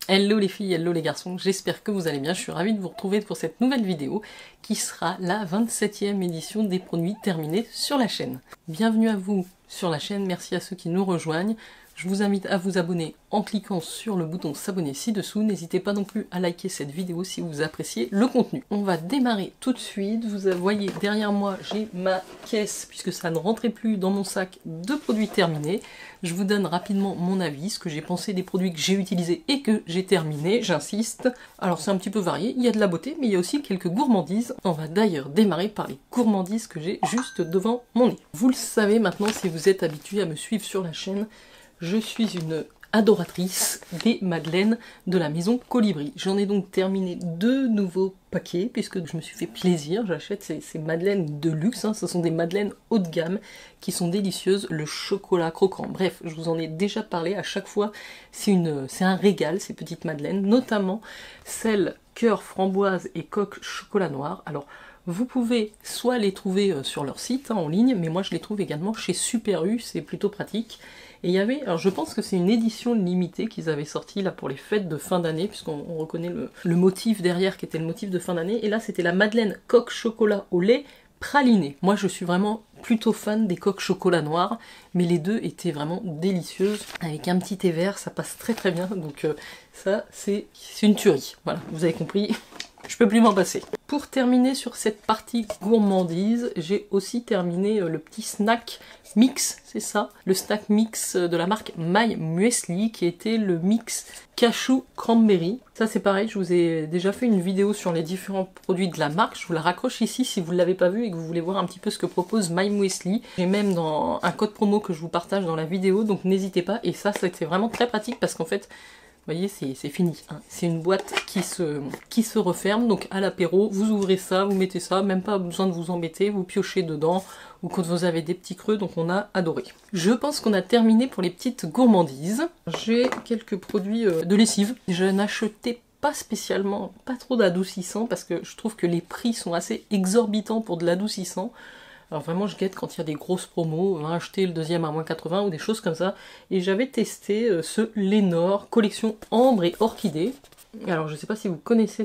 Hello les filles, hello les garçons, j'espère que vous allez bien, je suis ravie de vous retrouver pour cette nouvelle vidéo qui sera la 27e édition des produits terminés sur la chaîne. Bienvenue à vous sur la chaîne, merci à ceux qui nous rejoignent. Je vous invite à vous abonner en cliquant sur le bouton s'abonner ci-dessous. N'hésitez pas non plus à liker cette vidéo si vous appréciez le contenu. On va démarrer tout de suite. Vous voyez derrière moi, j'ai ma caisse puisque ça ne rentrait plus dans mon sac de produits terminés. Je vous donne rapidement mon avis, ce que j'ai pensé des produits que j'ai utilisés et que j'ai terminés, j'insiste. Alors c'est un petit peu varié, il y a de la beauté, mais il y a aussi quelques gourmandises. On va d'ailleurs démarrer par les gourmandises que j'ai juste devant mon nez. Vous le savez maintenant si vous êtes habitué à me suivre sur la chaîne, je suis une adoratrice des madeleines de la maison Colibri. J'en ai donc terminé 2 nouveaux paquets puisque je me suis fait plaisir. J'achète ces madeleines de luxe, hein. Ce sont des madeleines haut de gamme qui sont délicieuses, le chocolat croquant. Bref, je vous en ai déjà parlé à chaque fois. C'est un régal ces petites madeleines, notamment celles cœur framboise et coque chocolat noir. Alors, vous pouvez soit les trouver sur leur site en ligne, mais moi je les trouve également chez Super U, c'est plutôt pratique. Et il y avait, alors je pense que c'est une édition limitée qu'ils avaient sortie là pour les fêtes de fin d'année, puisqu'on reconnaît le motif derrière qui était le motif de fin d'année, et là c'était la madeleine coque chocolat au lait pralinée. Moi je suis vraiment plutôt fan des coques chocolat noir, mais les deux étaient vraiment délicieuses, avec un petit thé vert, ça passe très très bien, donc ça c'est une tuerie, voilà, vous avez compris. Je peux plus m'en passer. Pour terminer sur cette partie gourmandise, j'ai aussi terminé le petit snack mix, c'est ça, le snack mix de la marque My Muesli, qui était le mix cashew cranberry. Ça c'est pareil, je vous ai déjà fait une vidéo sur les différents produits de la marque, je vous la raccroche ici si vous ne l'avez pas vu et que vous voulez voir un petit peu ce que propose My Muesli. J'ai même dans un code promo que je vous partage dans la vidéo, donc n'hésitez pas, et ça c'était vraiment très pratique parce qu'en fait, vous voyez, c'est fini, hein. C'est une boîte qui se referme, donc à l'apéro, vous ouvrez ça, vous mettez ça, même pas besoin de vous embêter, vous piochez dedans, ou quand vous avez des petits creux, donc on a adoré. Je pense qu'on a terminé pour les petites gourmandises. J'ai quelques produits de lessive. Je n'achetais pas spécialement, pas trop d'adoucissant, parce que je trouve que les prix sont assez exorbitants pour de l'adoucissant. Alors vraiment je guette quand il y a des grosses promos, acheter le deuxième à moins 80 ou des choses comme ça. Et j'avais testé ce Lénore collection ambre et orchidée. Alors je sais pas si vous connaissez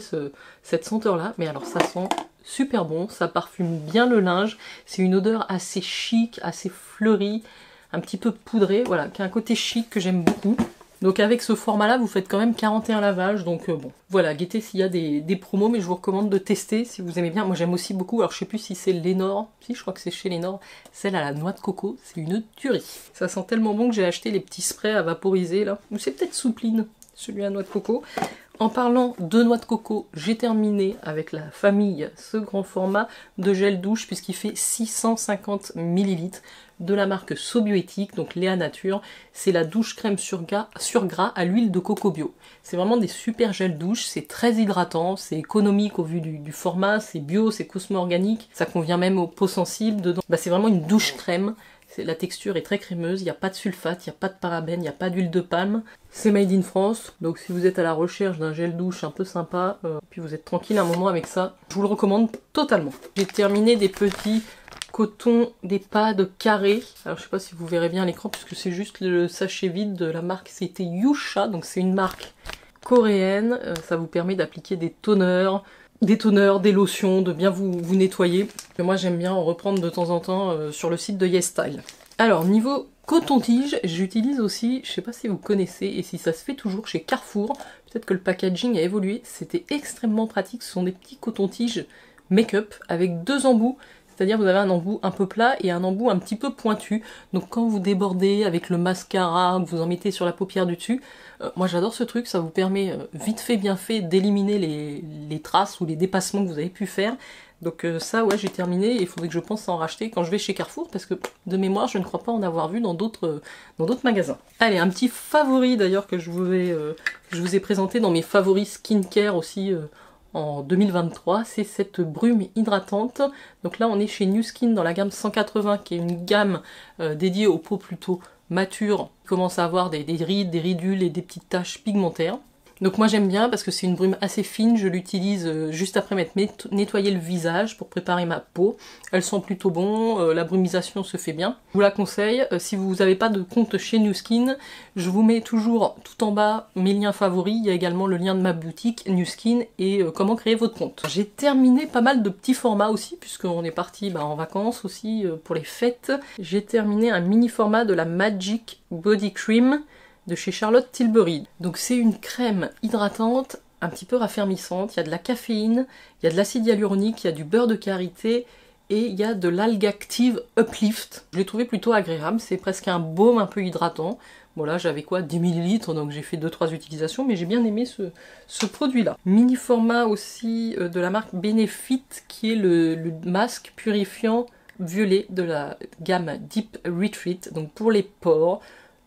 cette senteur là, mais alors ça sent super bon, ça parfume bien le linge. C'est une odeur assez chic, assez fleurie, un petit peu poudrée, voilà, qui a un côté chic que j'aime beaucoup. Donc avec ce format-là, vous faites quand même 41 lavages, donc bon. Voilà, guettez s'il y a des promos, mais je vous recommande de tester si vous aimez bien. Moi j'aime aussi beaucoup, alors je sais plus si c'est Lénore, si je crois que c'est chez Lénore, celle à la noix de coco, c'est une tuerie. Ça sent tellement bon que j'ai acheté les petits sprays à vaporiser là, ou c'est peut-être Soupline, celui à noix de coco. En parlant de noix de coco, j'ai terminé avec la famille ce grand format de gel douche puisqu'il fait 650 ml de la marque Sobioéthique, donc Léa Nature. C'est la douche crème sur gras à l'huile de coco bio. C'est vraiment des super gels douche, c'est très hydratant, c'est économique au vu du format, c'est bio, c'est cosmo-organique, ça convient même aux peaux sensibles dedans. Bah, c'est vraiment une douche crème. La texture est très crémeuse, il n'y a pas de sulfate, il n'y a pas de parabènes, il n'y a pas d'huile de palme. C'est made in France, donc si vous êtes à la recherche d'un gel douche un peu sympa, puis vous êtes tranquille un moment avec ça, je vous le recommande totalement. J'ai terminé des petits cotons, des pads carrés. Alors je sais pas si vous verrez bien à l'écran, puisque c'est juste le sachet vide de la marque, c'était Yusha, donc c'est une marque coréenne. Ça vous permet d'appliquer des tonneurs, des lotions, de bien vous nettoyer. Moi j'aime bien en reprendre de temps en temps sur le site de YesStyle. Alors niveau coton-tige, j'utilise aussi, je sais pas si vous connaissez et si ça se fait toujours chez Carrefour, peut-être que le packaging a évolué, c'était extrêmement pratique, ce sont des petits coton-tiges make-up avec 2 embouts. C'est-à-dire vous avez un embout un peu plat et un embout un petit peu pointu. Donc quand vous débordez avec le mascara, vous en mettez sur la paupière du dessus, moi j'adore ce truc, ça vous permet vite fait, bien fait d'éliminer les traces ou les dépassements que vous avez pu faire. Donc ça ouais j'ai terminé et il faudrait que je pense à en racheter quand je vais chez Carrefour parce que de mémoire je ne crois pas en avoir vu dans d'autres magasins. Allez, un petit favori d'ailleurs que je vous ai présenté dans mes favoris skincare aussi en 2023, c'est cette brume hydratante. Donc là on est chez New Skin dans la gamme 180 qui est une gamme dédiée aux peaux plutôt matures, qui commencent à avoir des rides, des ridules et des petites taches pigmentaires. Donc moi j'aime bien parce que c'est une brume assez fine, je l'utilise juste après m'être nettoyé le visage pour préparer ma peau. Elle sent plutôt bon, la brumisation se fait bien. Je vous la conseille, si vous n'avez pas de compte chez Nu Skin, je vous mets toujours tout en bas mes liens favoris, il y a également le lien de ma boutique Nu Skin et comment créer votre compte. J'ai terminé pas mal de petits formats aussi, puisqu'on est parti en vacances aussi pour les fêtes. J'ai terminé un mini format de la Magic Body Cream de chez Charlotte Tilbury. Donc c'est une crème hydratante, un petit peu raffermissante, il y a de la caféine, il y a de l'acide hyaluronique, il y a du beurre de karité et il y a de l'algue active Uplift. Je l'ai trouvé plutôt agréable, c'est presque un baume un peu hydratant. Bon là j'avais quoi, 10 ml, donc j'ai fait 2-3 utilisations, mais j'ai bien aimé ce produit-là. Mini format aussi de la marque Benefit, qui est le masque purifiant violet de la gamme Deep Retreat, donc pour les pores.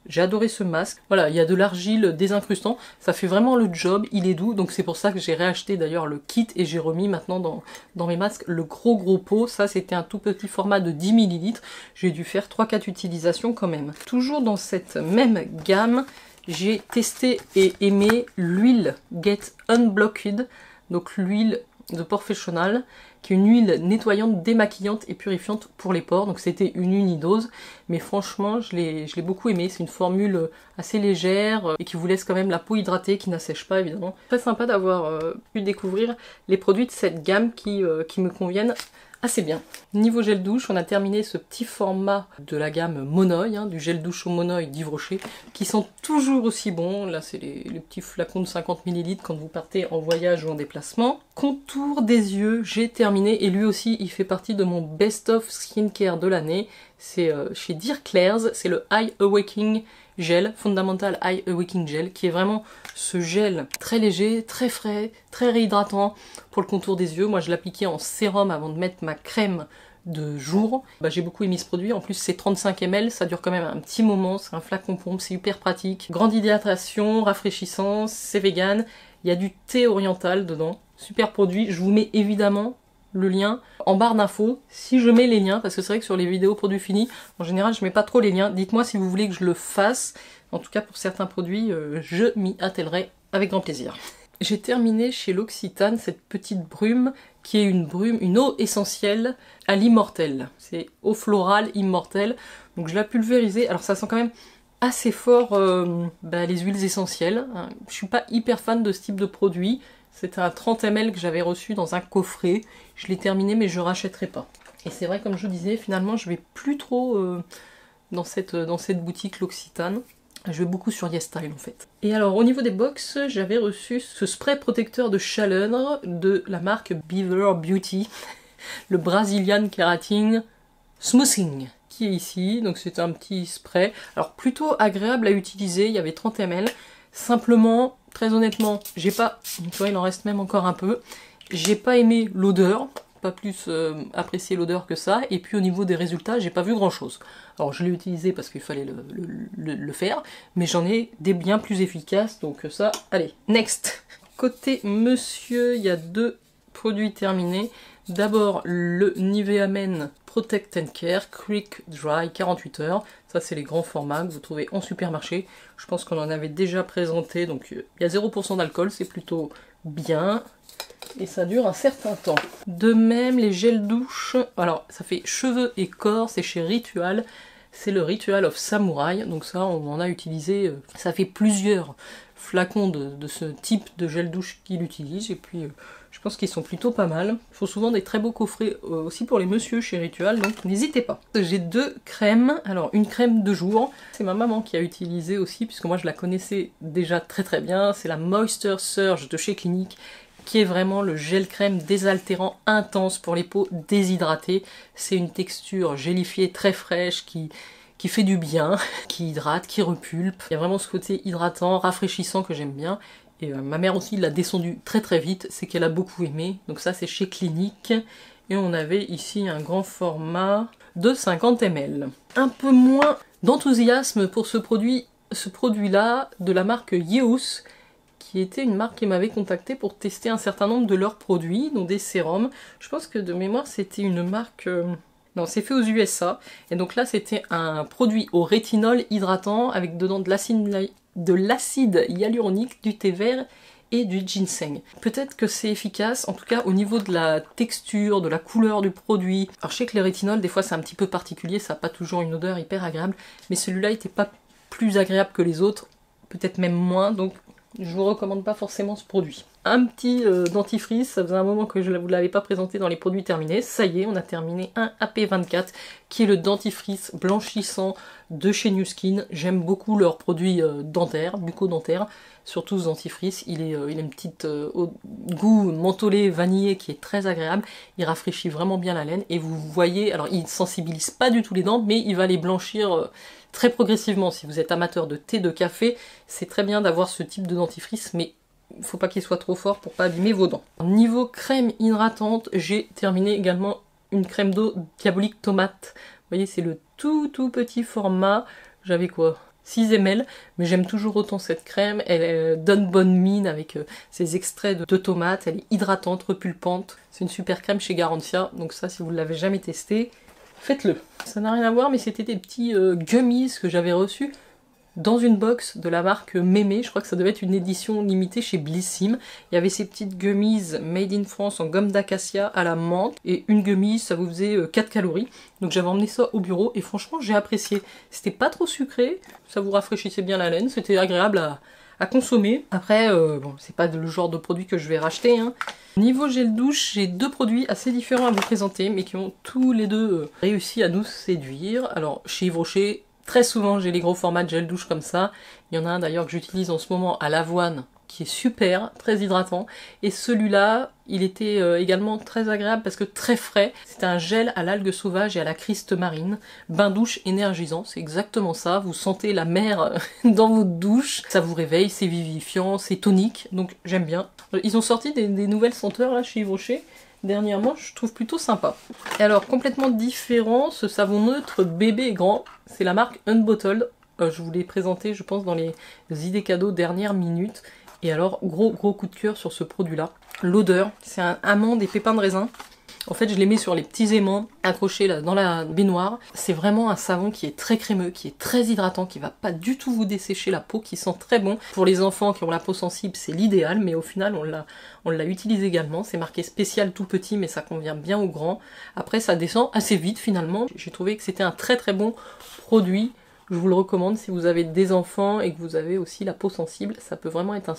J'ai adoré ce masque. Voilà, il y a de l'argile désincrustant, ça fait vraiment le job, il est doux, donc c'est pour ça que j'ai réacheté d'ailleurs le kit et j'ai remis maintenant dans mes masques le gros pot. Ça c'était un tout petit format de 10 ml, j'ai dû faire 3-4 utilisations quand même. Toujours dans cette même gamme, j'ai testé et aimé l'huile Get Unblocked, donc l'huile de Professional, qui est une huile nettoyante, démaquillante et purifiante pour les pores. Donc c'était une unidose, mais franchement je l'ai beaucoup aimé. C'est une formule assez légère et qui vous laisse quand même la peau hydratée, qui n'assèche pas évidemment. Très sympa d'avoir pu découvrir les produits de cette gamme qui me conviennent assez bien. Niveau gel douche, on a terminé ce petit format de la gamme Monoï, du gel douche au Monoï d'Yves Rocher, qui sont toujours aussi bons. Là, c'est les petits flacons de 50 ml quand vous partez en voyage ou en déplacement. Contour des yeux, j'ai terminé, et lui aussi, il fait partie de mon best-of skincare de l'année. C'est chez Dear Claire's, c'est le Eye Awakening Gel, Fundamental Eye Awakening Gel, qui est vraiment ce gel très léger, très frais, très réhydratant pour le contour des yeux. Moi je l'appliquais en sérum avant de mettre ma crème de jour. J'ai beaucoup aimé ce produit, en plus c'est 35 ml, ça dure quand même un petit moment, c'est un flacon pompe, c'est hyper pratique. Grande hydratation, rafraîchissant, c'est vegan, il y a du thé oriental dedans, super produit. Je vous mets évidemment le lien en barre d'infos si je mets les liens, parce que c'est vrai que sur les vidéos produits finis, en général je mets pas trop les liens. Dites-moi si vous voulez que je le fasse, en tout cas pour certains produits je m'y attellerai avec grand plaisir. J'ai terminé chez L'Occitane cette petite brume qui est une eau essentielle à l'immortel, c'est eau florale immortelle, donc je l'ai pulvérisée. Alors ça sent quand même assez fort les huiles essentielles, je suis pas hyper fan de ce type de produit. C'était un 30 ml que j'avais reçu dans un coffret. Je l'ai terminé mais je rachèterai pas. Et c'est vrai, comme je vous disais, finalement je vais plus trop dans cette boutique L'Occitane. Je vais beaucoup sur YesStyle en fait. Et alors au niveau des box, j'avais reçu ce spray protecteur de chaleur de la marque Beaver Beauty. Le Brazilian Keratin Smoothing, qui est ici. Donc c'est un petit spray. Alors plutôt agréable à utiliser, il y avait 30 ml. Simplement, très honnêtement, j'ai pas, tu vois, il en reste même encore un peu, j'ai pas aimé l'odeur, pas plus apprécié l'odeur que ça, et puis au niveau des résultats, j'ai pas vu grand chose. Alors je l'ai utilisé parce qu'il fallait le faire, mais j'en ai des bien plus efficaces, donc ça, allez, next. Côté monsieur, il y a 2 produits terminés. D'abord le Nivea Men Protect and Care Quick Dry 48 heures. Ça c'est les grands formats que vous trouvez en supermarché. Je pense qu'on en avait déjà présenté, donc il y a 0% d'alcool, c'est plutôt bien. Et ça dure un certain temps. De même les gels douche, alors ça fait cheveux et corps, c'est chez Ritual. C'est le Ritual of Samurai, donc ça on en a utilisé, ça fait plusieurs flacons de ce type de gel douche qu'il utilise, et puis je pense qu'ils sont plutôt pas mal. Il faut souvent des très beaux coffrets aussi pour les messieurs chez Ritual, donc n'hésitez pas. J'ai 2 crèmes, alors une crème de jour, c'est ma maman qui a utilisé aussi, puisque moi je la connaissais déjà très bien, c'est la Moisture Surge de chez Clinique, qui est vraiment le gel crème désaltérant intense pour les peaux déshydratées. C'est une texture gélifiée très fraîche qui fait du bien, qui hydrate, qui repulpe. Il y a vraiment ce côté hydratant, rafraîchissant que j'aime bien. Et ma mère aussi l'a descendu très vite, c'est qu'elle a beaucoup aimé. Donc ça c'est chez Clinique. Et on avait ici un grand format de 50 ml. Un peu moins d'enthousiasme pour ce produit-là de la marque Yeus, qui était une marque qui m'avait contacté pour tester un certain nombre de leurs produits, dont des sérums. Je pense que de mémoire c'était une marque... Non, c'est fait aux USA. Et donc là c'était un produit au rétinol hydratant avec dedans de de l'acide hyaluronique, du thé vert et du ginseng. Peut-être que c'est efficace, en tout cas au niveau de la texture, de la couleur du produit. Alors je sais que les rétinols, des fois c'est un petit peu particulier, ça n'a pas toujours une odeur hyper agréable, mais celui-là n'était pas plus agréable que les autres, peut-être même moins, donc je vous recommande pas forcément ce produit. Un petit dentifrice, ça faisait un moment que je ne vous l'avais pas présenté dans les produits terminés. Ça y est, on a terminé un AP24 qui est le dentifrice blanchissant de chez Nu Skin. J'aime beaucoup leurs produits dentaires, bucco-dentaires, surtout ce dentifrice. Il a une petite goût mentholé, vanillé qui est très agréable. Il rafraîchit vraiment bien la laine et vous voyez, alors il ne sensibilise pas du tout les dents, mais il va les blanchir très progressivement. Si vous êtes amateur de thé, de café, c'est très bien d'avoir ce type de dentifrice, mais il ne faut pas qu'il soit trop fort pour pas abîmer vos dents. Niveau crème hydratante, j'ai terminé également une crème d'eau Diabolique Tomate. Vous voyez, c'est le tout petit format. J'avais quoi, 6 ml, mais j'aime toujours autant cette crème. Elle donne bonne mine avec ses extraits de tomates. Elle est hydratante, repulpante. C'est une super crème chez Garantia. Donc ça, si vous ne l'avez jamais testé, faites-le. Ça n'a rien à voir, mais c'était des petits gummies que j'avais reçus dans une box de la marque Mémé. Je crois que ça devait être une édition limitée chez Blissim. Il y avait ces petites gummies made in France en gomme d'acacia à la menthe. Et une gummy, ça vous faisait 4 calories. Donc j'avais emmené ça au bureau et franchement j'ai apprécié. C'était pas trop sucré, ça vous rafraîchissait bien la laine, c'était agréable à consommer. Après, bon, c'est pas le genre de produit que je vais racheter, hein. Niveau gel douche, j'ai 2 produits assez différents à vous présenter, mais qui ont tous les deux réussi à nous séduire. Alors, chez Yves Rocher, très souvent j'ai les gros formats de gel douche comme ça. Il y en a un d'ailleurs que j'utilise en ce moment à l'avoine, qui est super, très hydratant. Et celui-là, il était également très agréable parce que très frais. C'est un gel à l'algue sauvage et à la criste marine. Bain douche énergisant, c'est exactement ça. Vous sentez la mer dans votre douche. Ça vous réveille, c'est vivifiant, c'est tonique. Donc j'aime bien. Ils ont sorti des nouvelles senteurs là chez Yves Rocher. Dernièrement, je trouve plutôt sympa. Et alors, complètement différent, ce savon neutre bébé et grand, c'est la marque Unbottled. Je vous l'ai présenté, je pense, dans les idées cadeaux dernière minute. Et alors, gros coup de cœur sur ce produit-là. L'odeur, c'est un amande et pépins de raisin. En fait, je les mets sur les petits aimants accrochés là dans la baignoire. C'est vraiment un savon qui est très crémeux, qui est très hydratant, qui va pas du tout vous dessécher la peau, qui sent très bon. Pour les enfants qui ont la peau sensible, c'est l'idéal, mais au final, on l'a utilisé également. C'est marqué spécial tout petit, mais ça convient bien aux grands. Après, ça descend assez vite finalement. J'ai trouvé que c'était un très bon produit. Je vous le recommande si vous avez des enfants et que vous avez aussi la peau sensible. Ça peut vraiment être un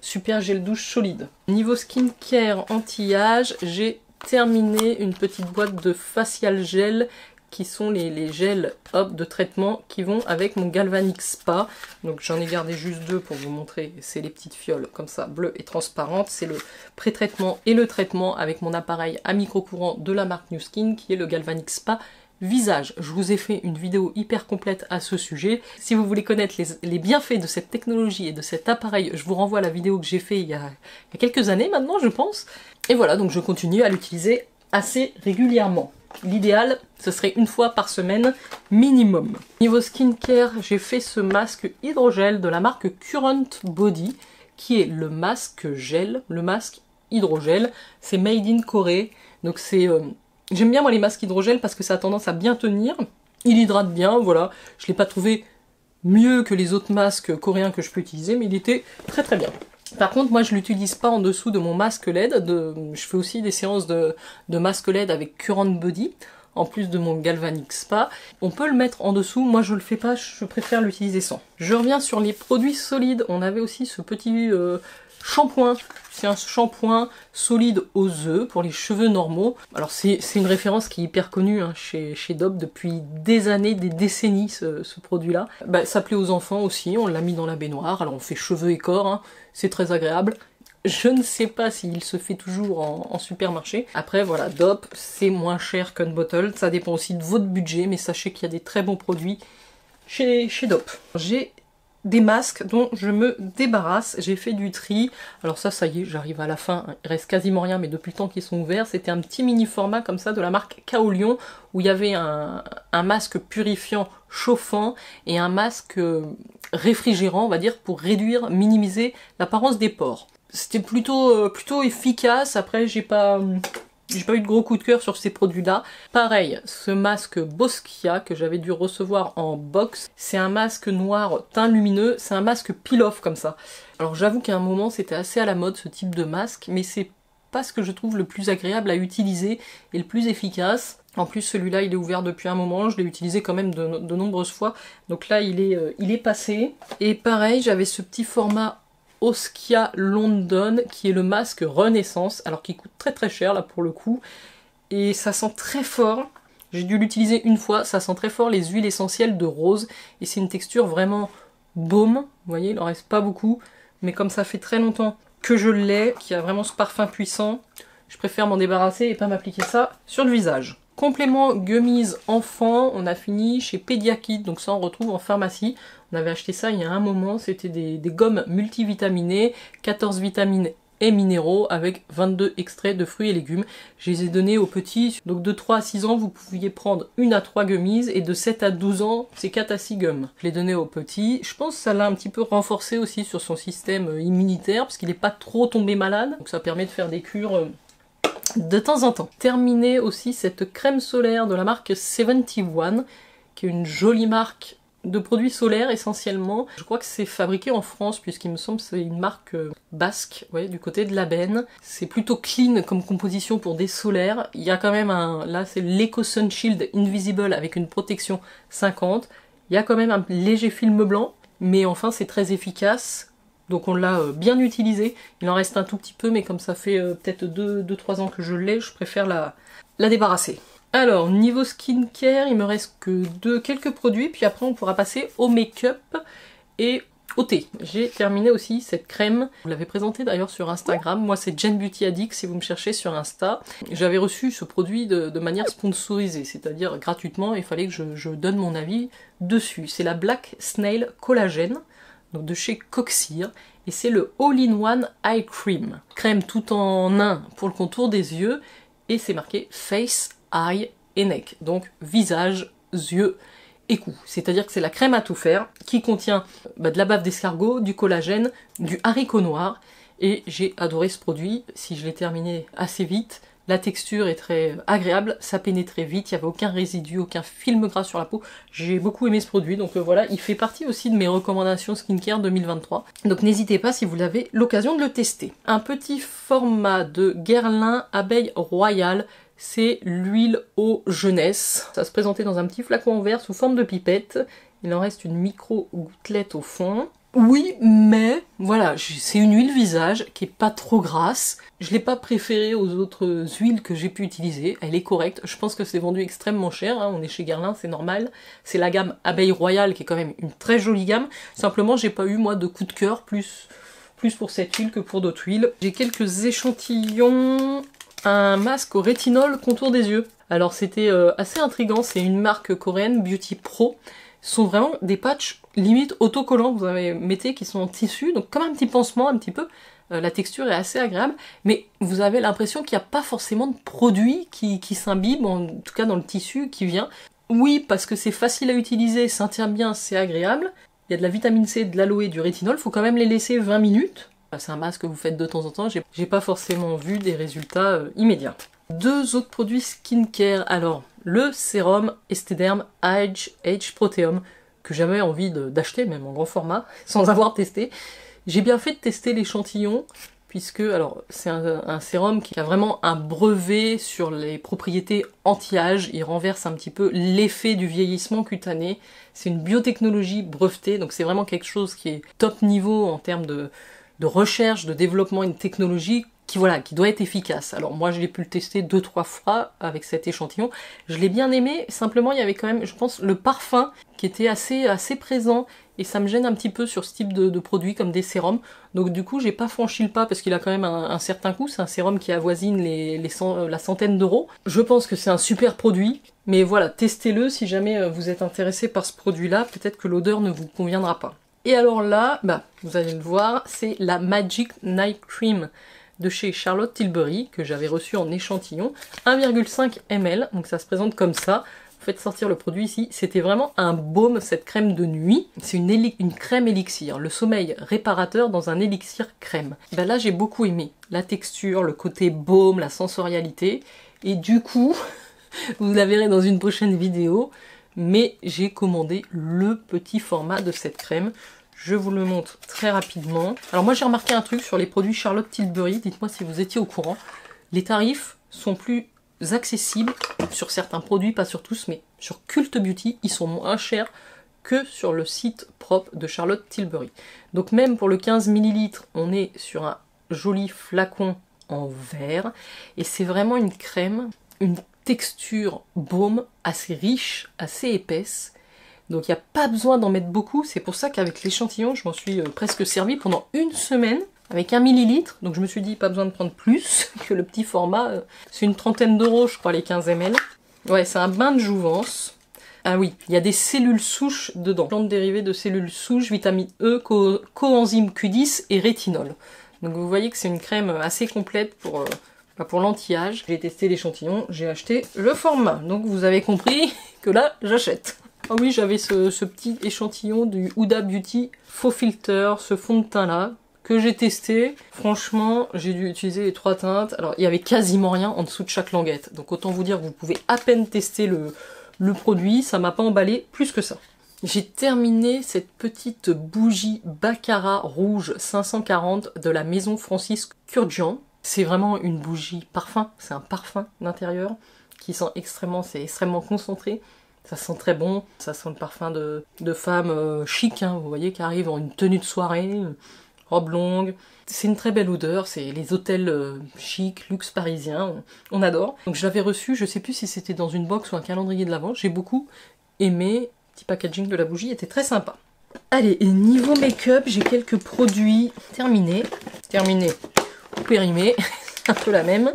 super gel douche solide. Niveau skincare anti-âge, j'ai terminé une petite boîte de facial gel qui sont les gels hop de traitement qui vont avec mon Galvanic Spa. Donc j'en ai gardé juste 2 pour vous montrer. C'est les petites fioles comme ça, bleues et transparentes. C'est le pré-traitement et le traitement avec mon appareil à micro-courant de la marque Nu Skin qui est le Galvanic Spa visage. Je vous ai fait une vidéo hyper complète à ce sujet. Si vous voulez connaître les bienfaits de cette technologie et de cet appareil, je vous renvoie à la vidéo que j'ai fait il y a quelques années maintenant, je pense. Et voilà, donc je continue à l'utiliser assez régulièrement. L'idéal, ce serait une fois par semaine minimum. Niveau skincare, j'ai fait ce masque hydrogel de la marque Current Body, qui est le masque gel, le masque hydrogel. C'est made in Corée, donc c'est... J'aime bien moi les masques hydrogel parce que ça a tendance à bien tenir. Il hydrate bien, voilà. Je ne l'ai pas trouvé mieux que les autres masques coréens que je peux utiliser, mais il était très bien. Par contre, moi je l'utilise pas en dessous de mon masque LED. Je fais aussi des séances de masque LED avec Current Body, en plus de mon Galvanic Spa. On peut le mettre en dessous, moi je le fais pas, je préfère l'utiliser sans. Je reviens sur les produits solides. On avait aussi ce petit shampoing. C'est un shampoing solide aux œufs pour les cheveux normaux. Alors c'est une référence qui est hyper connue hein, chez Dove depuis des années, des décennies ce produit-là. Bah, ça plaît aux enfants aussi, on l'a mis dans la baignoire. Alors on fait cheveux et corps, hein, c'est très agréable. Je ne sais pas s'il se fait toujours en supermarché. Après voilà, Dove c'est moins cher qu'Unbottled. Ça dépend aussi de votre budget, mais sachez qu'il y a des très bons produits chez Dove. J'ai des masques dont je me débarrasse, j'ai fait du tri. Alors ça y est, j'arrive à la fin, il reste quasiment rien, mais depuis le temps qu'ils sont ouverts, c'était un petit mini format comme ça de la marque Kaolion, où il y avait un masque purifiant chauffant et un masque réfrigérant, on va dire, pour réduire, minimiser l'apparence des pores. C'était plutôt efficace. Après j'ai pas J'ai pas eu de gros coup de cœur sur ces produits-là. Pareil, ce masque Boscia que j'avais dû recevoir en box, c'est un masque noir teint lumineux, c'est un masque peel-off comme ça. Alors j'avoue qu'à un moment c'était assez à la mode ce type de masque, mais c'est pas ce que je trouve le plus agréable à utiliser et le plus efficace. En plus celui-là il est ouvert depuis un moment, je l'ai utilisé quand même de nombreuses fois, donc là il est passé. Et pareil, j'avais ce petit format Oskia London qui est le masque Renaissance, alors qui coûte très très cher là pour le coup, et ça sent très fort. J'ai dû l'utiliser une fois, ça sent très fort les huiles essentielles de rose, et c'est une texture vraiment baume, vous voyez il en reste pas beaucoup, mais comme ça fait très longtemps que je l'ai, qui a vraiment ce parfum puissant, je préfère m'en débarrasser et pas m'appliquer ça sur le visage. Complément gummies enfant, on a fini chez Pediakit, donc ça on retrouve en pharmacie. On avait acheté ça il y a un moment, c'était des gommes multivitaminées, 14 vitamines et minéraux avec 22 extraits de fruits et légumes. Je les ai donnés aux petits, donc de 3 à 6 ans vous pouviez prendre 1 à 3 gummies et de 7 à 12 ans c'est 4 à 6 gommes. Je l'ai donné aux petits, je pense que ça l'a un petit peu renforcé aussi sur son système immunitaire parce qu'il n'est pas trop tombé malade, donc ça permet de faire des cures de temps en temps. Terminer aussi cette crème solaire de la marque 71, qui est une jolie marque de produits solaires essentiellement. Je crois que c'est fabriqué en France puisqu'il me semble que c'est une marque basque, ouais, du côté de la Benne. C'est plutôt clean comme composition pour des solaires. Il y a quand même là c'est l'Eco Sun Shield Invisible avec une protection 50. Il y a quand même un léger film blanc, mais enfin c'est très efficace. Donc on l'a bien utilisé, il en reste un tout petit peu, mais comme ça fait peut-être 2-3 ans que je l'ai, je préfère la débarrasser. Alors, niveau skincare, il me reste que quelques produits, puis après on pourra passer au make-up et au thé. J'ai terminé aussi cette crème, je vous l'avais présentée d'ailleurs sur Instagram, moi c'est Jen Beauty Addict si vous me cherchez sur Insta. J'avais reçu ce produit de manière sponsorisée, c'est-à-dire gratuitement, il fallait que je donne mon avis dessus. C'est la Black Snail Collagène, donc de chez Coxir, et c'est le All-in-One Eye Cream. Crème tout en un pour le contour des yeux, et c'est marqué Face, Eye et Neck, donc visage, yeux et cou. C'est-à-dire que c'est la crème à tout faire, qui contient de la bave d'escargot, du collagène, du haricot noir, et j'ai adoré ce produit. Si je l'ai terminé assez vite, la texture est très agréable, ça pénétrait vite, il n'y avait aucun résidu, aucun film gras sur la peau. J'ai beaucoup aimé ce produit, donc voilà, il fait partie aussi de mes recommandations skincare 2023. Donc n'hésitez pas si vous avez l'occasion de le tester. Un petit format de Guerlain Abeille Royale, c'est l'huile eau jeunesse. Ça se présentait dans un petit flacon en verre sous forme de pipette. Il en reste une micro gouttelette au fond. Oui, mais voilà, c'est une huile visage qui est pas trop grasse. Je l'ai pas préférée aux autres huiles que j'ai pu utiliser. Elle est correcte. Je pense que c'est vendu extrêmement cher. Hein. On est chez Guerlain, c'est normal. C'est la gamme Abeille Royale qui est quand même une très jolie gamme. Simplement, j'ai pas eu moi de coup de cœur plus pour cette huile que pour d'autres huiles. J'ai quelques échantillons. Un masque au rétinol contour des yeux. Alors c'était assez intriguant. C'est une marque coréenne, Beauty Pro. Ce sont vraiment des patchs limite autocollants, vous mettez qui sont en tissu, donc comme un petit pansement un petit peu. La texture est assez agréable, mais vous avez l'impression qu'il n'y a pas forcément de produit qui s'imbibe, en tout cas dans le tissu qui vient. Oui, parce que c'est facile à utiliser, ça tient bien, c'est agréable. Il y a de la vitamine C, de l'aloe et du rétinol, il faut quand même les laisser 20 minutes. C'est un masque que vous faites de temps en temps, j'ai pas forcément vu des résultats immédiats. Deux autres produits skincare, alors le sérum Esthederm Age Proteum, que j'avais envie d'acheter, même en grand format, sans avoir testé. J'ai bien fait de tester l'échantillon, puisque alors c'est un sérum qui a vraiment un brevet sur les propriétés anti-âge, il renverse un petit peu l'effet du vieillissement cutané. C'est une biotechnologie brevetée, donc c'est vraiment quelque chose qui est top niveau en termes de recherche, de développement et de technologie, qui doit être efficace. Alors moi je l'ai pu le tester 2-3 fois avec cet échantillon, je l'ai bien aimé, simplement il y avait quand même, je pense, le parfum qui était assez présent, et ça me gêne un petit peu sur ce type de produit comme des sérums, donc du coup j'ai pas franchi le pas parce qu'il a quand même un certain coût, c'est un sérum qui avoisine la centaine d'euros. Je pense que c'est un super produit, mais voilà, testez-le si jamais vous êtes intéressé par ce produit-là, peut-être que l'odeur ne vous conviendra pas. Et alors là, vous allez le voir, c'est la Magic Night Cream de chez Charlotte Tilbury, que j'avais reçu en échantillon, 1,5 ml, donc ça se présente comme ça. faites sortir le produit ici. C'était vraiment un baume, cette crème de nuit. C'est une crème élixir, le sommeil réparateur dans un élixir crème. Ben là, j'ai beaucoup aimé la texture, le côté baume, la sensorialité. Et du coup, vous la verrez dans une prochaine vidéo, mais j'ai commandé le petit format de cette crème. Je vous le montre très rapidement. Alors moi, j'ai remarqué un truc sur les produits Charlotte Tilbury. Dites-moi si vous étiez au courant. Les tarifs sont plus accessibles sur certains produits, pas sur tous, mais sur Cult Beauty, ils sont moins chers que sur le site propre de Charlotte Tilbury. Donc même pour le 15 ml, on est sur un joli flacon en verre, et c'est vraiment une crème, une texture baume assez riche, assez épaisse, donc il n'y a pas besoin d'en mettre beaucoup. C'est pour ça qu'avec l'échantillon, je m'en suis presque servi pendant une semaine, avec 1 millilitre, donc je me suis dit pas besoin de prendre plus que le petit format, c'est une trentaine d'euros je crois les 15 ml. Ouais, c'est un bain de jouvence. Ah oui, il y a des cellules souches dedans, plantes dérivées de cellules souches, vitamine E, coenzyme Q10 et rétinol. Donc vous voyez que c'est une crème assez complète pour l'anti-âge. J'ai testé l'échantillon, j'ai acheté le format, donc vous avez compris que là j'achète. Ah oui, j'avais ce petit échantillon du Huda Beauty Faux Filter, ce fond de teint là, que j'ai testé. Franchement, j'ai dû utiliser les 3 teintes. Alors, il y avait quasiment rien en dessous de chaque languette. Donc, autant vous dire que vous pouvez à peine tester le produit. Ça m'a pas emballé plus que ça. J'ai terminé cette petite bougie Baccarat rouge 540 de la maison Francis Kurkdjian. C'est vraiment une bougie parfum. C'est un parfum d'intérieur qui sent c'est extrêmement concentré. Ça sent très bon, ça sent le parfum de femme chic, hein, vous voyez, qui arrive en une tenue de soirée, robe longue. C'est une très belle odeur, c'est les hôtels chic, luxe parisiens, on adore. Donc je l'avais reçu, je sais plus si c'était dans une box ou un calendrier de l'Avent, j'ai beaucoup aimé. Le petit packaging de la bougie était très sympa. Allez, et niveau make-up, j'ai quelques produits terminés ou périmés, un peu la même.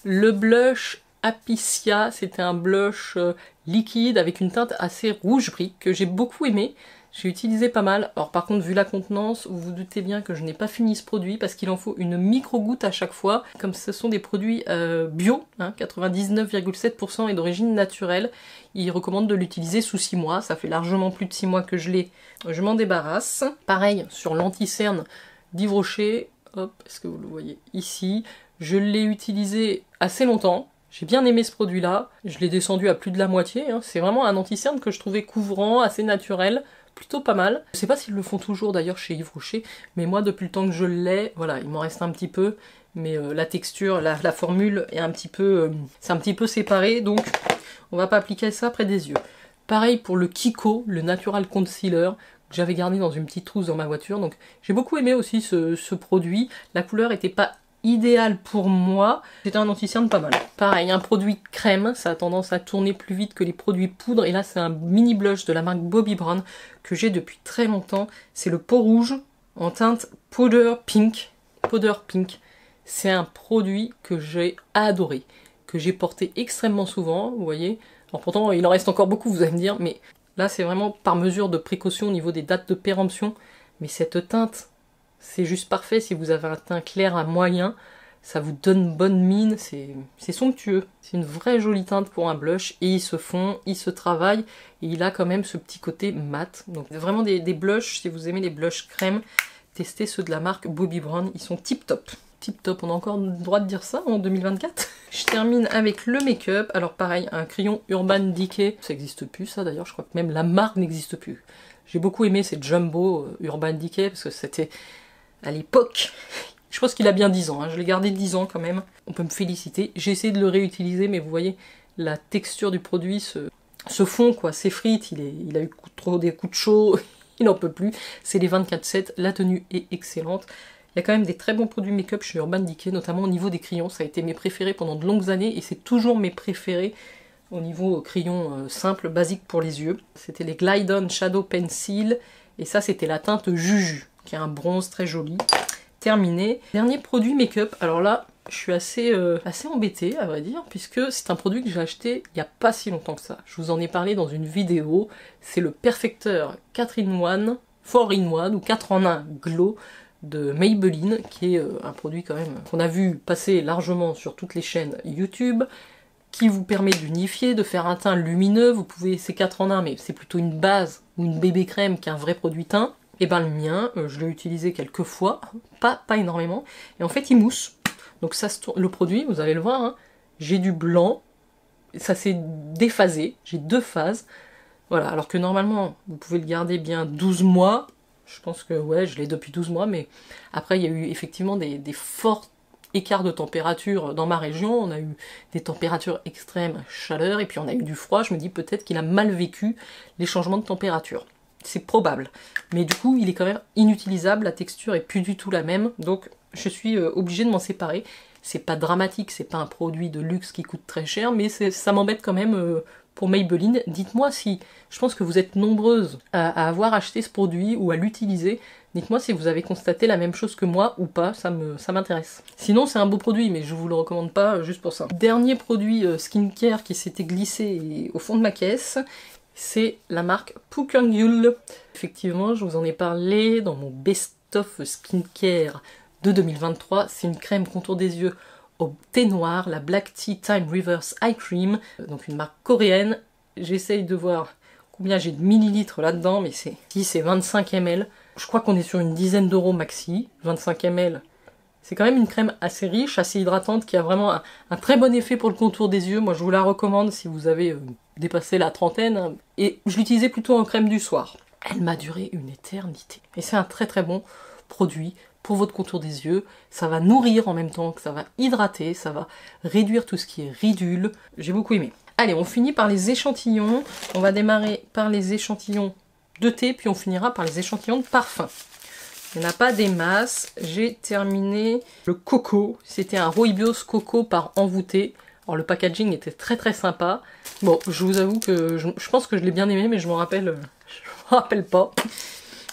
Le blush Apicia, c'était un blush liquide avec une teinte assez rouge brique que j'ai beaucoup aimé. J'ai utilisé pas mal. Alors par contre, vu la contenance, vous vous doutez bien que je n'ai pas fini ce produit parce qu'il en faut une micro-goutte à chaque fois. Comme ce sont des produits bio, hein, 99,7% et d'origine naturelle, ils recommandent de l'utiliser sous 6 mois. Ça fait largement plus de 6 mois que je l'ai. Je m'en débarrasse. Pareil, sur l'anti-cerne d'Yves Rocher. Hop, est-ce que vous le voyez ici? Je l'ai utilisé assez longtemps. J'ai bien aimé ce produit-là, je l'ai descendu à plus de la moitié, hein. C'est vraiment un anti-cerne que je trouvais couvrant, assez naturel, plutôt pas mal. Je sais pas s'ils le font toujours d'ailleurs chez Yves Rocher, mais moi depuis le temps que je l'ai, voilà, il m'en reste un petit peu, mais la texture, la formule est un petit peu, c'est un petit peu séparé, donc on va pas appliquer ça près des yeux. Pareil pour le Kiko, le Natural Concealer, que j'avais gardé dans une petite trousse dans ma voiture, donc j'ai beaucoup aimé aussi ce produit. La couleur était pas idéal pour moi, c'était un anti-cerne pas mal. Pareil, un produit crème, ça a tendance à tourner plus vite que les produits poudre, et là c'est un mini blush de la marque Bobbi Brown que j'ai depuis très longtemps. C'est le Peau Rouge en teinte Powder Pink. Powder Pink, c'est un produit que j'ai adoré, que j'ai porté extrêmement souvent, vous voyez. Alors pourtant il en reste encore beaucoup, vous allez me dire, mais là c'est vraiment par mesure de précaution au niveau des dates de péremption, mais cette teinte, c'est juste parfait si vous avez un teint clair à moyen, ça vous donne bonne mine, c'est somptueux. C'est une vraie jolie teinte pour un blush, et il se fond, il se travaille, et il a quand même ce petit côté mat. Donc vraiment des blushs, si vous aimez les blushs crème, testez ceux de la marque Bobbi Brown, ils sont tip top. Tip top, on a encore le droit de dire ça en 2024. Je termine avec le make-up. Alors pareil, un crayon Urban Decay, ça n'existe plus ça d'ailleurs, je crois que même la marque n'existe plus. J'ai beaucoup aimé ces Jumbo Urban Decay, parce que c'était à l'époque, je pense qu'il a bien 10 ans, hein. Je l'ai gardé 10 ans quand même, on peut me féliciter. J'ai essayé de le réutiliser, mais vous voyez, la texture du produit se fond, quoi, s'effrite, il a eu trop des coups de chaud, il n'en peut plus. C'est les 24/7, la tenue est excellente. Il y a quand même des très bons produits make-up chez Urban Decay, notamment au niveau des crayons, ça a été mes préférés pendant de longues années, et c'est toujours mes préférés au niveau crayon simple, basique pour les yeux. C'était les Glide On Shadow Pencil, et ça c'était la teinte Juju, qui est un bronze très joli. Terminé. Dernier produit make-up, alors là, je suis assez embêtée à vrai dire, puisque c'est un produit que j'ai acheté il n'y a pas si longtemps que ça. Je vous en ai parlé dans une vidéo, c'est le Perfecteur 4-in-1, 4-in-1 ou 4-en-1 Glow de Maybelline, qui est un produit quand même qu'on a vu passer largement sur toutes les chaînes YouTube. qui vous permet d'unifier, de faire un teint lumineux. Vous pouvez, c'est 4 en 1, mais c'est plutôt une base ou une bébé crème qu'un vrai produit teint. Et ben le mien, je l'ai utilisé quelques fois, pas énormément, et en fait il mousse. Donc ça se tourne, le produit, vous allez le voir, hein, j'ai du blanc, ça s'est déphasé, j'ai 2 phases. Voilà, alors que normalement, vous pouvez le garder bien 12 mois. Je pense que ouais, je l'ai depuis 12 mois, mais après il y a eu effectivement des forts écarts de température dans ma région. On a eu des températures extrêmes, chaleur, et puis on a eu du froid. Je me dis peut-être qu'il a mal vécu les changements de température. C'est probable. Mais du coup, il est quand même inutilisable, la texture est plus du tout la même, donc je suis obligée de m'en séparer. C'est pas dramatique, c'est pas un produit de luxe qui coûte très cher, mais ça m'embête quand même pour Maybelline. Dites-moi si, je pense que vous êtes nombreuses à avoir acheté ce produit ou à l'utiliser. Dites-moi si vous avez constaté la même chose que moi ou pas, ça m'intéresse. Sinon c'est un beau produit, mais je vous le recommande pas juste pour ça. Dernier produit skincare qui s'était glissé au fond de ma caisse, c'est la marque Pukengyul. Effectivement, je vous en ai parlé dans mon best-of skincare de 2023. C'est une crème contour des yeux au thé noir, la Black Tea Time Reverse Eye Cream, donc une marque coréenne. J'essaye de voir combien j'ai de millilitres là-dedans, mais c'est 25 ml. Je crois qu'on est sur une dizaine d'euros maxi, 25 ml. C'est quand même une crème assez riche, assez hydratante, qui a vraiment un très bon effet pour le contour des yeux. Moi je vous la recommande si vous avez dépassé la trentaine, hein. Et je l'utilisais plutôt en crème du soir. Elle m'a duré une éternité. Et c'est un très très bon produit pour votre contour des yeux. Ça va nourrir en même temps que ça va hydrater, ça va réduire tout ce qui est ridule. J'ai beaucoup aimé. Allez, on finit par les échantillons. On va démarrer par les échantillons de thé, puis on finira par les échantillons de parfum. Il n'y en a pas des masses. J'ai terminé le coco. C'était un Rooibos coco par envoûté. Alors le packaging était très très sympa. Bon, je vous avoue que je pense que je l'ai bien aimé, mais je m'en rappelle pas.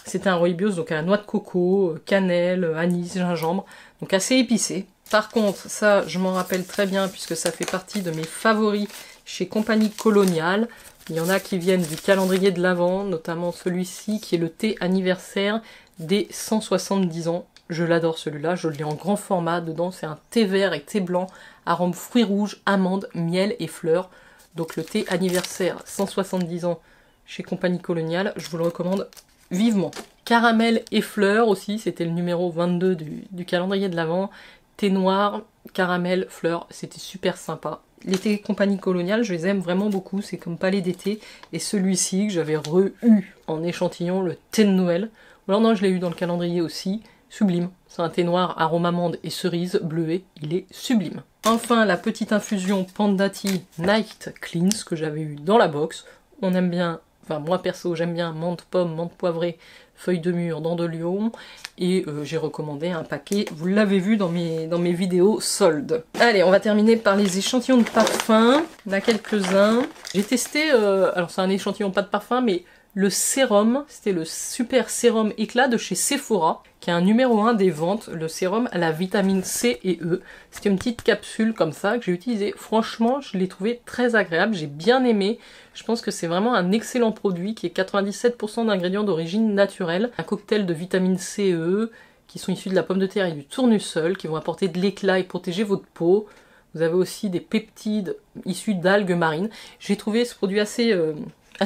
C'était un Rooibos, donc à la noix de coco, cannelle, anis, gingembre, donc assez épicé. Par contre, ça, je m'en rappelle très bien, puisque ça fait partie de mes favoris chez Compagnie Coloniale. Il y en a qui viennent du calendrier de l'Avent, notamment celui-ci, qui est le thé anniversaire des 170 ans. Je l'adore celui-là, je l'ai en grand format. Dedans, c'est un thé vert et thé blanc, arôme fruits rouges, amandes, miel et fleurs. Donc le thé anniversaire 170 ans chez Compagnie Coloniale, je vous le recommande vivement. Caramel et fleurs aussi, c'était le numéro 22 du calendrier de l'Avent. Thé noir, caramel, fleurs, c'était super sympa. Les thés Compagnie Coloniale, je les aime vraiment beaucoup, c'est comme palais d'été. Et celui-ci que j'avais re-eu en échantillon, le thé de Noël. Ou alors non, je l'ai eu dans le calendrier aussi, sublime. C'est un thé noir arôme amande et cerise bleuet, il est sublime. Enfin, la petite infusion Panda Tea Night Cleanse que j'avais eu dans la box. On aime bien, enfin moi perso j'aime bien menthe pomme, menthe poivrée, feuilles de mûre, dents de lion, et j'ai recommandé un paquet, vous l'avez vu dans mes vidéos soldes. Allez, on va terminer par les échantillons de parfum. On a quelques-uns. J'ai testé, alors c'est un échantillon pas de parfum, mais le sérum, c'était le super sérum éclat de chez Sephora, qui est un numéro 1 des ventes, le sérum à la vitamine C et E. C'était une petite capsule comme ça que j'ai utilisée. Franchement, je l'ai trouvé très agréable, j'ai bien aimé. Je pense que c'est vraiment un excellent produit qui est 97% d'ingrédients d'origine naturelle. Un cocktail de vitamine C et E qui sont issus de la pomme de terre et du tournesol, qui vont apporter de l'éclat et protéger votre peau. Vous avez aussi des peptides issus d'algues marines. J'ai trouvé ce produit assez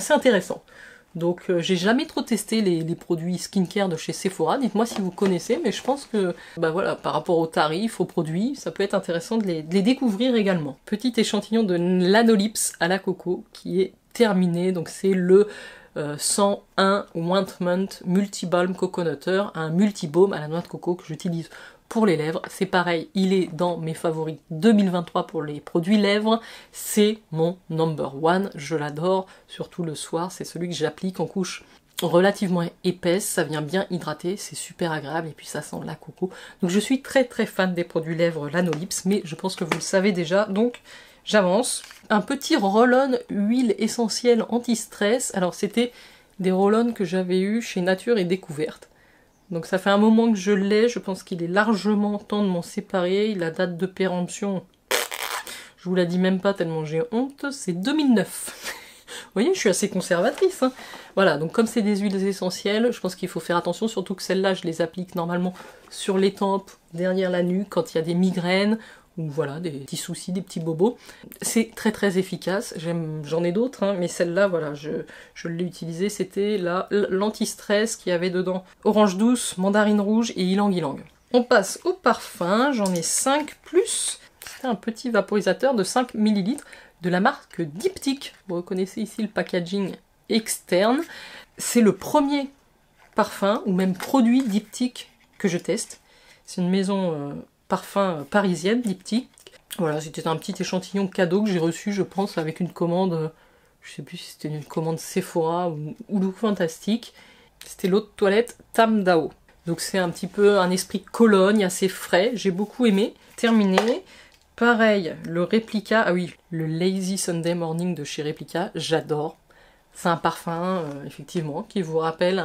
intéressant. Donc j'ai jamais trop testé les produits skincare de chez Sephora, dites-moi si vous connaissez, mais je pense que bah voilà, par rapport aux tarifs, aux produits, ça peut être intéressant de les découvrir également. Petit échantillon de Lanolips à la coco qui est terminé, donc c'est le 101 Ointment Multi-Balm Coconutter, un multi-baume à la noix de coco que j'utilise pour les lèvres. C'est pareil, il est dans mes favoris 2023 pour les produits lèvres. C'est mon number one, je l'adore, surtout le soir. C'est celui que j'applique en couche relativement épaisse, ça vient bien hydrater, c'est super agréable et puis ça sent la coco. Donc je suis très très fan des produits lèvres Lanolips, mais je pense que vous le savez déjà, donc j'avance. Un petit roll-on huile essentielle anti-stress. Alors c'était des roll-on que j'avais eu chez Nature et Découverte. Donc ça fait un moment que je l'ai, je pense qu'il est largement temps de m'en séparer. La date de péremption, je vous la dis même pas tellement j'ai honte, c'est 2009. Vous voyez, je suis assez conservatrice, hein. Voilà, donc comme c'est des huiles essentielles, je pense qu'il faut faire attention, surtout que celles-là, je les applique normalement sur les tempes, derrière la nuque, quand il y a des migraines, ou voilà, des petits soucis, des petits bobos. C'est très très efficace, j'en ai d'autres, hein, mais celle-là, voilà, je l'ai utilisée, c'était l'anti-stress qui avait dedans orange douce, mandarine rouge et ylang-ylang. On passe au parfum, j'en ai 5 plus, c'est un petit vaporisateur de 5 ml de la marque Diptyque. Vous reconnaissez ici le packaging externe. C'est le premier parfum, ou même produit Diptyque que je teste. C'est une maison parfum parisienne, Diptyque. Voilà, c'était un petit échantillon cadeau que j'ai reçu, je pense, avec une commande, je sais plus si c'était une commande Sephora ou Look Fantastique. C'était l'eau de toilette Tam Dao. Donc c'est un petit peu un esprit Cologne, assez frais, j'ai beaucoup aimé. Terminé. Pareil, le Replica, ah oui, le Lazy Sunday Morning de chez Replica, j'adore. C'est un parfum, effectivement, qui vous rappelle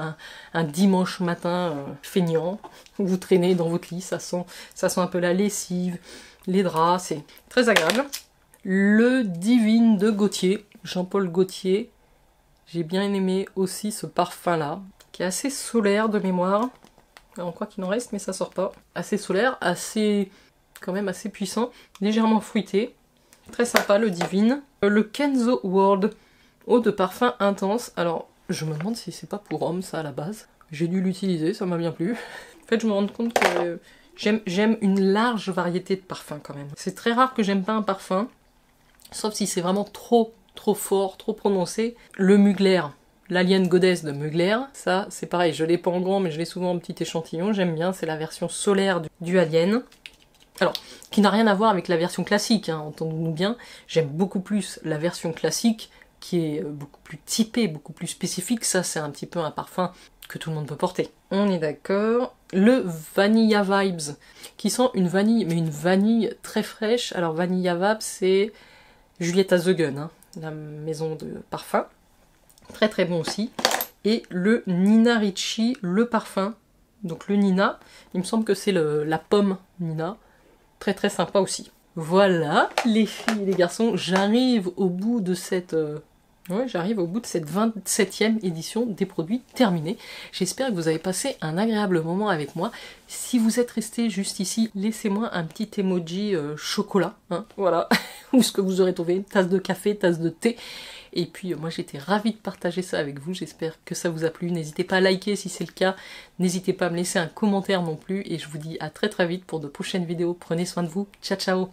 un dimanche matin feignant, où vous traînez dans votre lit, ça sent un peu la lessive, les draps, c'est très agréable. Le Divine de Gaultier, Jean-Paul Gaultier, j'ai bien aimé aussi ce parfum-là, qui est assez solaire de mémoire. On croit qu'il en reste, mais ça sort pas. Assez solaire, quand même assez puissant, légèrement fruité, très sympa le Divine. Le Kenzo World, eau de parfum intense. Alors, je me demande si c'est pas pour homme ça à la base. J'ai dû l'utiliser, ça m'a bien plu. En fait, je me rends compte que j'aime une large variété de parfums quand même. C'est très rare que j'aime pas un parfum, sauf si c'est vraiment trop fort, trop prononcé. Le Mugler, l'Alien Goddess de Mugler, ça c'est pareil, je l'ai pas en grand mais je l'ai souvent en petit échantillon, j'aime bien, c'est la version solaire du Alien. Alors, qui n'a rien à voir avec la version classique, hein, entendons-nous bien, j'aime beaucoup plus la version classique, qui est beaucoup plus typée, beaucoup plus spécifique, ça c'est un petit peu un parfum que tout le monde peut porter. On est d'accord. Le Vanilla Vibes, qui sent une vanille, mais une vanille très fraîche. Alors Vanilla Vibes, c'est Julieta The Gun, hein, la maison de parfum. Très très bon aussi. Et le Nina Ricci, le parfum. Donc le Nina, il me semble que c'est la pomme Nina. Très très sympa aussi. Voilà, les filles et les garçons, j'arrive au bout de cette... j'arrive au bout de cette 27e édition des produits terminés. J'espère que vous avez passé un agréable moment avec moi. Si vous êtes resté juste ici, laissez-moi un petit emoji chocolat, hein, voilà, ou ce que vous aurez trouvé, tasse de café, tasse de thé. Et puis moi j'étais ravie de partager ça avec vous, j'espère que ça vous a plu. N'hésitez pas à liker si c'est le cas, n'hésitez pas à me laisser un commentaire non plus. Et je vous dis à très très vite pour de prochaines vidéos. Prenez soin de vous, ciao ciao.